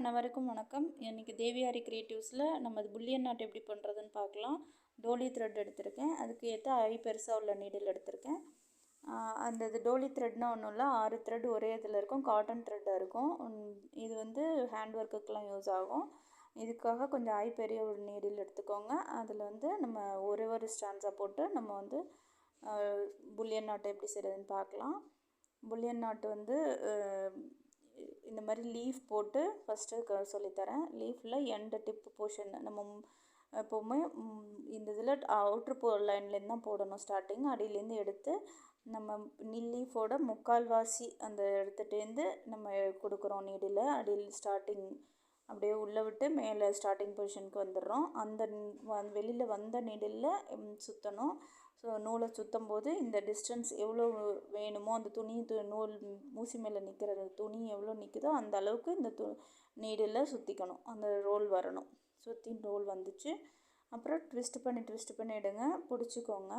அனைவருக்கும் வணக்கம். இன்றைக்கி தேவியாரி கிரியேட்டிவ்ஸில் நம்ம புல்லியன் நாட் எப்படி பண்ணுறதுன்னு பார்க்கலாம். டோலி த்ரெட் எடுத்திருக்கேன், அதுக்கு ஏற்ற பெருசாக உள்ள நீடில் எடுத்திருக்கேன். அந்த டோலி த்ரெட்னால் ஒன்றும் இல்லை, 6 த்ரெட் ஒரே இதில் இருக்கும், காட்டன் த்ரெட்டாக இருக்கும். இது வந்து ஹேண்ட் ஒர்க்குக்கெலாம் யூஸ் ஆகும். இதுக்காக கொஞ்சம் பெரிய ஒரு நீடில் எடுத்துக்கோங்க. அதில் வந்து நம்ம ஒரு ஸ்டான்ஸாக போட்டு நம்ம வந்து புல்லியன் நாட்டை எப்படி செய்கிறதுன்னு பார்க்கலாம். புல்லியன் நாட்டு வந்து இந்த மாதிரி லீஃப் போட்டு ஃபஸ்ட்டு சொல்லித்தரேன். லீஃபில் எண்டு டிப்பு போர்ஷன் நம்ம எப்போவுமே இந்த இதில் அவுட்ரு லைன்லேருந்து தான் போடணும். ஸ்டார்டிங் அடியிலேருந்து எடுத்து நம்ம லீஃபோட முக்கால்வாசி அந்த எடுத்துகிட்டேருந்து நம்ம கொடுக்குறோம். நீடில் அடியில் ஸ்டார்டிங் அப்படியே உள்ளே விட்டு மேலே ஸ்டார்டிங் பொசிஷனுக்கு வந்துடுறோம். அந்த வெளியில் வந்த நீடிலில் சுற்றணும். ஸோ நூலை சுற்றும் போது இந்த டிஸ்டன்ஸ் எவ்வளோ வேணுமோ, அந்த நூல் ஊசி மேலே நிற்கிற துணி எவ்வளோ நிற்குதோ அந்த அளவுக்கு இந்த நீடில் சுற்றிக்கணும். அந்த ரோல் வரணும். சுற்றி ரோல் வந்துச்சு அப்புறம் ட்விஸ்ட் பண்ணி எடுங்க. பிடிச்சிக்கோங்க.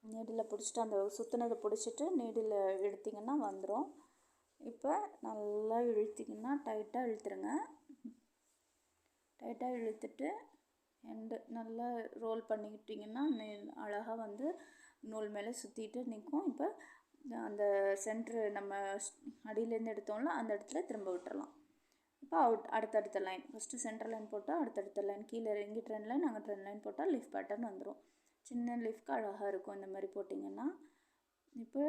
நீடில் பிடிச்சிட்டு அந்த சுற்றினதை பிடிச்சிட்டு நீடில் இழுத்திங்கன்னா வந்துடும். இப்போ நல்லா இழுத்திங்கன்னா டைட்டாக இழுத்துருங்க. டைட்டாக இழுத்துட்டு எண்டு நல்லா ரோல் பண்ணிக்கிட்டிங்கன்னா அழகாக வந்து நூல் மேலே சுற்றிட்டு நிற்கும். இப்போ அந்த சென்ட்ரு நம்ம அடியிலேருந்து எடுத்தோம்ல அந்த இடத்துல திரும்ப விட்டுறலாம். இப்போ அடுத்தடுத்த லைன் ஃபஸ்ட்டு சென்டர் லைன் போட்டால் அடுத்தடுத்த லைன் கீழே இங்கே ட்ரெண்ட் லைன் அங்கே ட்ரெண்ட் லைன் போட்டால் லீஃப் பேட்டர்ன் வந்துடும். சின்ன லீஃப்க்கு அழகாக இருக்கும் இந்த மாதிரி போட்டிங்கன்னா. இப்போ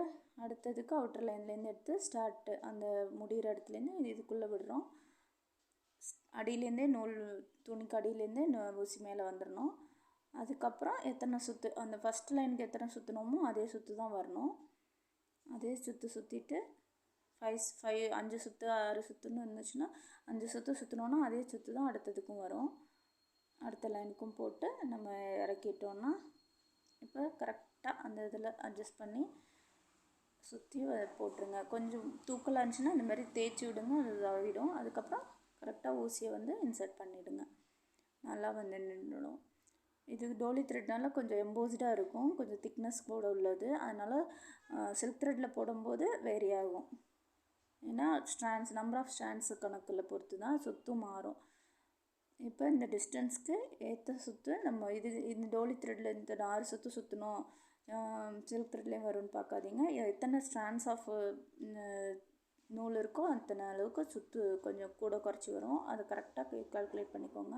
அடுத்ததுக்கு அவுட்டர் லைன்லேருந்து எடுத்து ஸ்டார்ட்டு அந்த முடிகிற இடத்துலேருந்து இதுக்குள்ளே விடுறோம். அடியிலேருந்தே துணிக்கு அடியிலேருந்தே ஊசி மேலே வந்துடணும். அதுக்கப்புறம் எத்தனை சுற்று அந்த ஃபஸ்ட் லைனுக்கு எத்தனை சுற்றினோமோ அதே சுற்று தான் வரணும். அதே சுற்றிட்டு 5 சுற்று 6 சுற்றுன்னு இருந்துச்சுன்னா 5 சுற்று சுற்றினோன்னா அதே சுற்று தான் அடுத்ததுக்கும் வரும். அடுத்த லைனுக்கும் போட்டு நம்ம இறக்கிட்டோன்னா இப்போ கரெக்டாக அந்த இதில் அட்ஜஸ்ட் பண்ணி சுற்றி போட்டுருங்க. கொஞ்சம் தூக்கலாக இருந்துச்சுன்னா இந்த மாதிரி தேய்ச்சி விடுங்க, அது இதாகிடும். அதுக்கப்புறம் கரெக்டாக ஊசியை வந்து இன்சர்ட் பண்ணிவிடுங்க. நல்லா வந்து நின்றுடும். இது டோலி த்ரெட்னால கொஞ்சம் எம்போஸ்டாக இருக்கும், கொஞ்சம் திக்னஸ் கூட உள்ளது. அதனால் சில்க் த்ரெட்டில் போடும்போது வேரி ஆகும். ஏன்னா நம்பர் ஆஃப் ஸ்ட்ராண்ட்ஸு கணக்கில் பொறுத்து தான் சுற்றும் மாறும். இப்போ இந்த டிஸ்டன்ஸ்க்கு ஏற்ற சுற்று நம்ம இந்த டோலி த்ரெட்டில் இந்த 6 சுற்று சுற்றணும், சில்க் த்ரெட்லேயும் வரும்னு பார்க்காதீங்க. எத்தனை ஸ்ட்ராண்ட்ஸ் ஆஃப் நூல் இருக்கோ அத்தனை அளவுக்கு சுற்று கொஞ்சம் கூட குறைச்சி வரும். அதை கரெக்டாக கால்குலேட் பண்ணிக்கோங்க.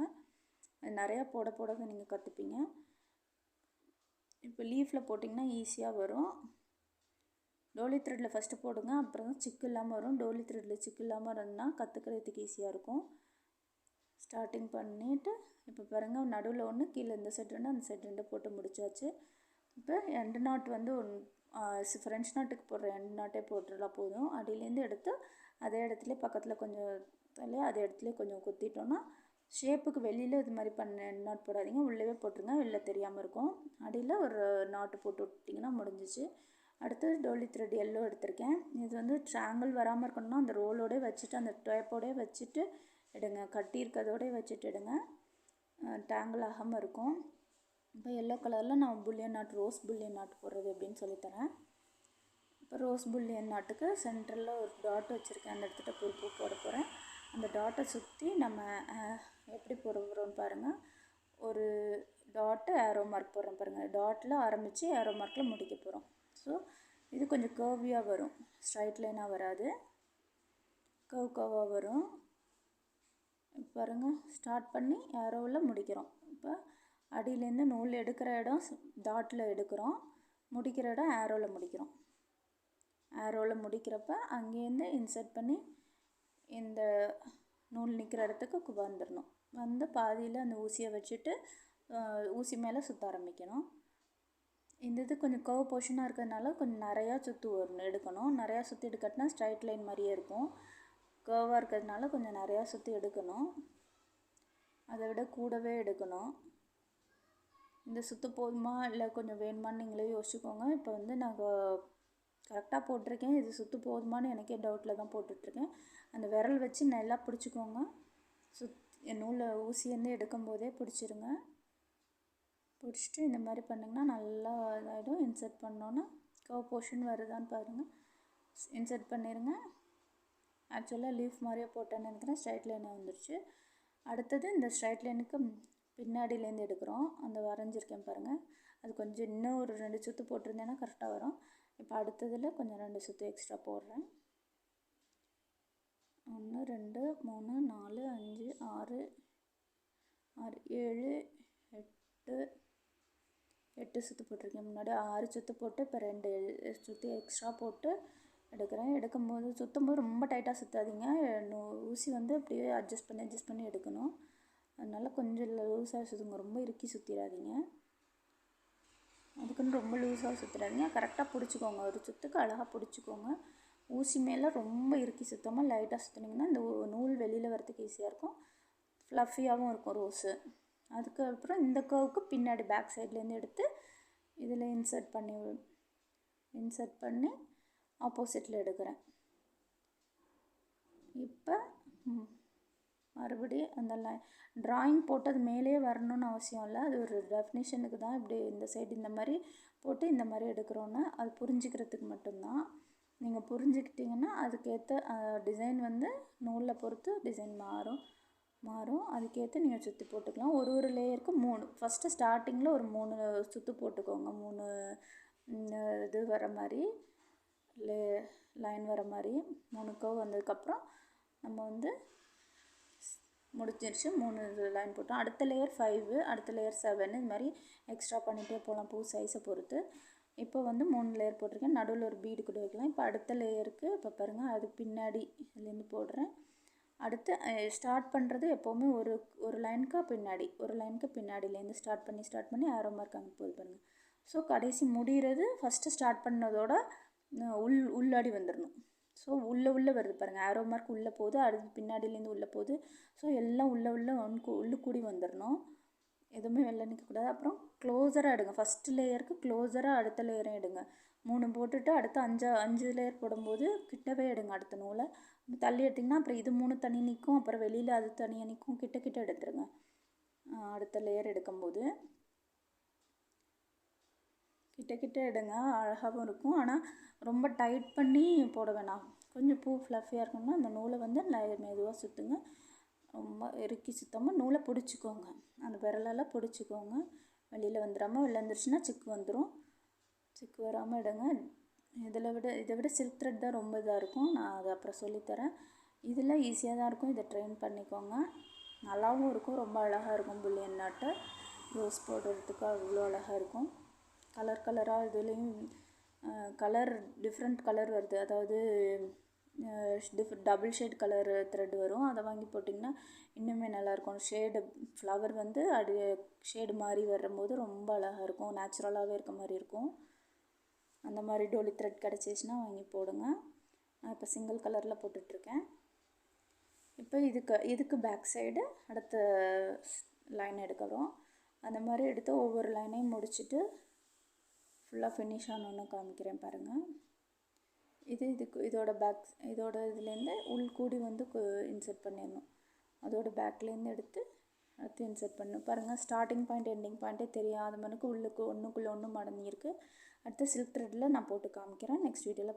அது நிறையா போட நீங்கள் கற்றுப்பீங்க. இப்போ லீஃபில் போட்டிங்கன்னா ஈஸியாக வரும். டோலி த்ரெட்டில் ஃபஸ்ட்டு போடுங்க, அப்புறம் தான் சிக்கு இல்லாமல் வரும். டோலி த்ரெட்டில் சிக்கு இல்லாமல் இருந்ததுன்னா கற்றுக்கிறதுக்கு ஈஸியாக இருக்கும். ஸ்டார்டிங் பண்ணிவிட்டு இப்போ பாருங்கள், நடுவில் ஒன்று கீழே இந்த சைடு 2 அந்த சைடு 2 போட்டு முடிச்சாச்சு. இப்போ எண்டு நாட் வந்து ஃப்ரெஞ்ச் நாட்டுக்கு போடுற எண்டு நாட்டே போட்டுடலாம் போதும். அடியிலேருந்து எடுத்து அதே இடத்துல பக்கத்தில் கொஞ்சம் அதே இடத்துல கொஞ்சம் குத்திட்டோன்னா ஷேப்புக்கு வெளியில் இது மாதிரி எண்டு நாட் போடாதீங்க, உள்ளே போட்டுருங்க, வெளில தெரியாமல் இருக்கும். அடியில் ஒரு நாட்டு போட்டு விட்டிங்கன்னா முடிஞ்சிச்சு. அடுத்தது டோலி த்ரெட் எல்லோ எடுத்திருக்கேன். இது வந்து ட்ராங்கிள் வராமல் இருக்கணும்னா அந்த ரோலோடே வச்சுட்டு அந்த டேப்போடே வச்சுட்டு எடுங்க, கட்டி இருக்கிறதோடே வச்சுட்டு எடுங்க, டேங்கிள் ஆகாமல் இருக்கும். இப்போ எல்லோ கலரில் நான் ரோஸ் புல்லியன் நாட் போடுறது எப்படின்னு சொல்லித்தரேன். இப்போ ரோஸ் புல்லியன் நாட்டுக்கு சென்டரில் ஒரு டாட் வச்சுருக்கேன், அந்த இடத்துல பூ போட போகிறேன். அந்த டாட்டை சுற்றி நம்ம எப்படி போடுறோம்னு பாருங்கள். ஒரு டாட்டு ஏரோ மார்க் போடுறோம் பாருங்கள். டாட்டில் ஆரம்பித்து ஏரோ மார்க்கில் முடிக்க போகிறோம். ஸோ இது கொஞ்சம் கர்வியாக வரும், ஸ்ட்ரைட் லைனாக வராது, கர்வாக வரும். பாருங்கள், ஸ்டார்ட் பண்ணி ஏரோவில் முடிக்கிறோம். இப்போ அடியிலேருந்து நூல் எடுக்கிற இடம் டாட்டில் எடுக்கிறோம், முடிக்கிற இடம் ஏரோவில் முடிக்கிறோம். ஏரோவில் முடிக்கிறப்ப அங்கேருந்து இன்சர்ட் பண்ணி இந்த நூல் நிற்கிற இடத்துக்கு வந்துடணும். வந்து பாதியில் அந்த ஊசியை வச்சுட்டு ஊசி மேலே சுற்ற ஆரம்பிக்கணும். இந்த இது கொஞ்சம் கர்வ் போர்ஷனாக இருக்கிறதுனால கொஞ்சம் நிறையா சுற்று எடுக்கணும். நிறையா சுற்றி எடுக்கட்டினா ஸ்ட்ரைட் லைன் மாதிரியே இருக்கும். கர்வாக இருக்கிறதுனால கொஞ்சம் நிறையா சுற்றி எடுக்கணும், அதை விட கூடவே எடுக்கணும். இந்த சுற்று போதுமா இல்லை கொஞ்சம் வேணுமான்னு நீங்களே யோசிச்சுக்கோங்க. இப்போ வந்து நாங்கள் கரெக்டாக போட்டிருக்கேன், இது சுற்று போதுமானு எனக்கே டவுட்டில் தான் போட்டுட்ருக்கேன். அந்த விரல் வச்சு நல்லா பிடிச்சிக்கோங்க. நூலை ஊசியேருந்து எடுக்கும்போதே பிடிச்சிருங்க. பிடிச்சிட்டு இந்த மாதிரி பண்ணிங்கன்னா நல்லா இதாகிடும். இன்சர்ட் பண்ணோன்னா கர்வ் போர்ஷன் வருதான்னு பாருங்கள். இன்சர்ட் பண்ணிடுங்க. ஆக்சுவலாக லீஃப் மாதிரியே போட்டேன்னு நினைக்கிறேன், ஸ்ட்ரைட் லைனாக வந்துருச்சு. அடுத்தது இந்த ஸ்ட்ரைட் லைனுக்கு பின்னாடியிலேருந்து எடுக்கிறோம். அந்த வரைஞ்சிருக்கேன் பாருங்கள், அது கொஞ்சம் இன்னும் ஒரு 2 சுற்று போட்டிருந்தேன்னா கரெக்டாக வரும். இப்போ அடுத்ததில் கொஞ்சம் 2 சுற்று எக்ஸ்ட்ரா போடுறேன். 1 2 3 4 5 6 6 7 8 சுற்று போட்டிருக்கேன். முன்னாடி 6 சுற்று போட்டு இப்போ 2 சுற்று எக்ஸ்ட்ரா போட்டு எடுக்கிறேன். எடுக்கும்போது சுற்றும்போது ரொம்ப டைட்டாக சுற்றாதீங்க, ஊசி வந்து அப்படியே அட்ஜஸ்ட் பண்ணி எடுக்கணும். அதனால் கொஞ்சம் லூஸாக சுற்றுங்க, ரொம்ப இறுக்கி சுற்றிடாதீங்க. அதுக்குன்னு ரொம்ப லூஸாக சுற்றிடாதீங்க, கரெக்டாக பிடிச்சிக்கோங்க. ஒரு சுற்றுக்கு அழகாக பிடிச்சிக்கோங்க. ஊசி மேலே ரொம்ப இறுக்கி சுற்றாமல் லைட்டாக சுற்றினீங்கன்னா இந்த நூல் வெளியில் வரத்துக்கு ஈஸியாக இருக்கும், ஃப்ளஃபியாகவும் இருக்கும் ரோஸு. அதுக்கப்புறம் இந்த கர்வுக்கு பின்னாடி பேக் சைட்லேருந்து எடுத்து இதில் இன்சர்ட் பண்ணி ஆப்போசிட்டில் எடுக்கிறேன். இப்போ மறுபடியும் அந்த ட்ராயிங் போட்டது மேலே வரணும்னு அவசியம் இல்லை, அது ஒரு டெஃபினிஷனுக்கு தான். இப்படி இந்த சைடு இந்த மாதிரி போட்டு இந்த மாதிரி எடுக்கிறோன்னு அது புரிஞ்சுக்கிறதுக்கு மட்டும்தான். நீங்கள் புரிஞ்சுக்கிட்டிங்கன்னா அதுக்கேற்ற டிசைன் வந்து நூலில் பொறுத்து டிசைன் மாறும். அதுக்கேற்ற நீங்கள் சுற்றி போட்டுக்கலாம். ஒரு லேயருக்கு 3 ஃபஸ்ட்டு ஸ்டார்டிங்கில் ஒரு 3 சுற்று போட்டுக்கோங்க. 3 இது வர மாதிரி லைன் வர மாதிரி 3 கர்வ் வந்ததுக்கப்புறம் நம்ம வந்து முடிஞ்சிருச்சு. 3 லைன் போட்டோம். அடுத்த லேயர் 5, அடுத்த லேயர் 7, இது மாதிரி எக்ஸ்ட்ரா பண்ணிகிட்டே போகலாம் பூ சைஸை பொறுத்து. இப்போ வந்து 3 லேயர் போட்டிருக்கேன், நடுவில் ஒரு பீடு கூட வைக்கலாம். இப்போ அடுத்த லேயருக்கு இப்போ பாருங்கள், அது பின்னாடி இதுலேருந்து போடுறேன். அடுத்து ஸ்டார்ட் பண்ணுறது எப்போவுமே ஒரு லைனுக்கு பின்னாடிலேருந்து ஸ்டார்ட் பண்ணி ஆரோ மார்க் அங்கே போகுது பாருங்கள். ஸோ கடைசி முடிகிறது ஃபஸ்ட்டு ஸ்டார்ட் பண்ணதோட உள்ளாடி வந்துடணும். ஸோ உள்ளே வருது பாருங்கள், ஆரோ மார்க் உள்ளே போகுது, அடுத்து பின்னாடிலேருந்து உள்ளே போகுது. ஸோ எல்லாம் உள்ளே கூடி வந்துடணும், எதுவுமே வெளில நிற்கக்கூடாது. அப்புறம் க்ளோஸராக எடுங்க, ஃபஸ்ட்டு லேயருக்கு க்ளோஸராக அடுத்த லேயரும் எடுங்க. 3 போட்டுட்டு அடுத்து 5 லேயர் போடும்போது கிட்டவே எடுங்க. அடுத்த நூலை தள்ளி எடுத்திங்கன்னா அப்புறம் இது 3 தனி நிற்கும், அப்புறம் வெளியில் அது தனியாக நிற்கும். கிட்ட எடுத்துருங்க அடுத்த லேயர் எடுக்கும்போது. கிட்ட எடுங்க, அழகாகவும் இருக்கும். ஆனால் ரொம்ப டைட் பண்ணி போட வேணாம், கொஞ்சம் பூ ஃப்ளஃபியாக இருக்கணும்னா அந்த நூலை வந்து மெதுவாக சுற்றுங்க. ரொம்ப இறுக்கி சுத்தாமல் நூலை பிடிச்சிக்கோங்க, அந்த விரலால் பிடிச்சிக்கோங்க, வெளியில் வந்துடாமல். வெளில வந்துருச்சுன்னா சிக்கு வந்துடும், சிக்கு வராமல் எடுங்க. இதை விட சில்க் த்ரெட் தான் ரொம்ப இதாக இருக்கும், நான் அதை அப்புறம் சொல்லித்தரேன். இதில் ஈஸியாக தான் இருக்கும், இதை ட்ரெயின் பண்ணிக்கோங்க. நல்லாவும் இருக்கும், ரொம்ப அழகாக இருக்கும். புல்லியன் நாட்டை ரோஸ் போடுறதுக்கு அவ்வளோ அழகாக இருக்கும். கலராக இதுலேயும் டிஃப்ரெண்ட் கலர் வருது, அதாவது டபுள் ஷேட் கலர் த்ரெட் வரும். அதை வாங்கி போட்டிங்கன்னா இன்னுமே நல்லாயிருக்கும். ஃப்ளவர் வந்து ஷேடு மாதிரி வரும்போது ரொம்ப அழகாக இருக்கும், நேச்சுரலாகவே இருக்க மாதிரி இருக்கும். அந்த மாதிரி டோலி த்ரெட் கிடச்சிச்சின்னா வாங்கி போடுங்க. நான் இப்போ சிங்கிள் கலரில் போட்டுட்ருக்கேன். இப்போ இதுக்கு பேக் சைடு அடுத்த லைன் எடுக்கிறோம். அந்த மாதிரி எடுத்து ஒவ்வொரு லைனையும் முடிச்சுட்டு ஃபுல்லாக ஃபினிஷ் ஆனோன்னு காமிக்கிறேன் பாருங்கள். இதோட இதுலேருந்து உள்கூடி வந்து இன்சர்ட் பண்ணிடணும். அதோட பேக்லேருந்து எடுத்து அடுத்து இன்சர்ட் பண்ணணும் பாருங்கள். ஸ்டார்டிங் பாயிண்ட் எண்டிங் பாயிண்ட்டே தெரியாத மனுக்கு ஒன்றுக்குள்ளே ஒன்று மடங்கியிருக்கு. அடுத்து சில்க் த்ரெட்டில் நான் போட்டு காமிக்கிறேன் நெக்ஸ்ட் வீடியோவில்.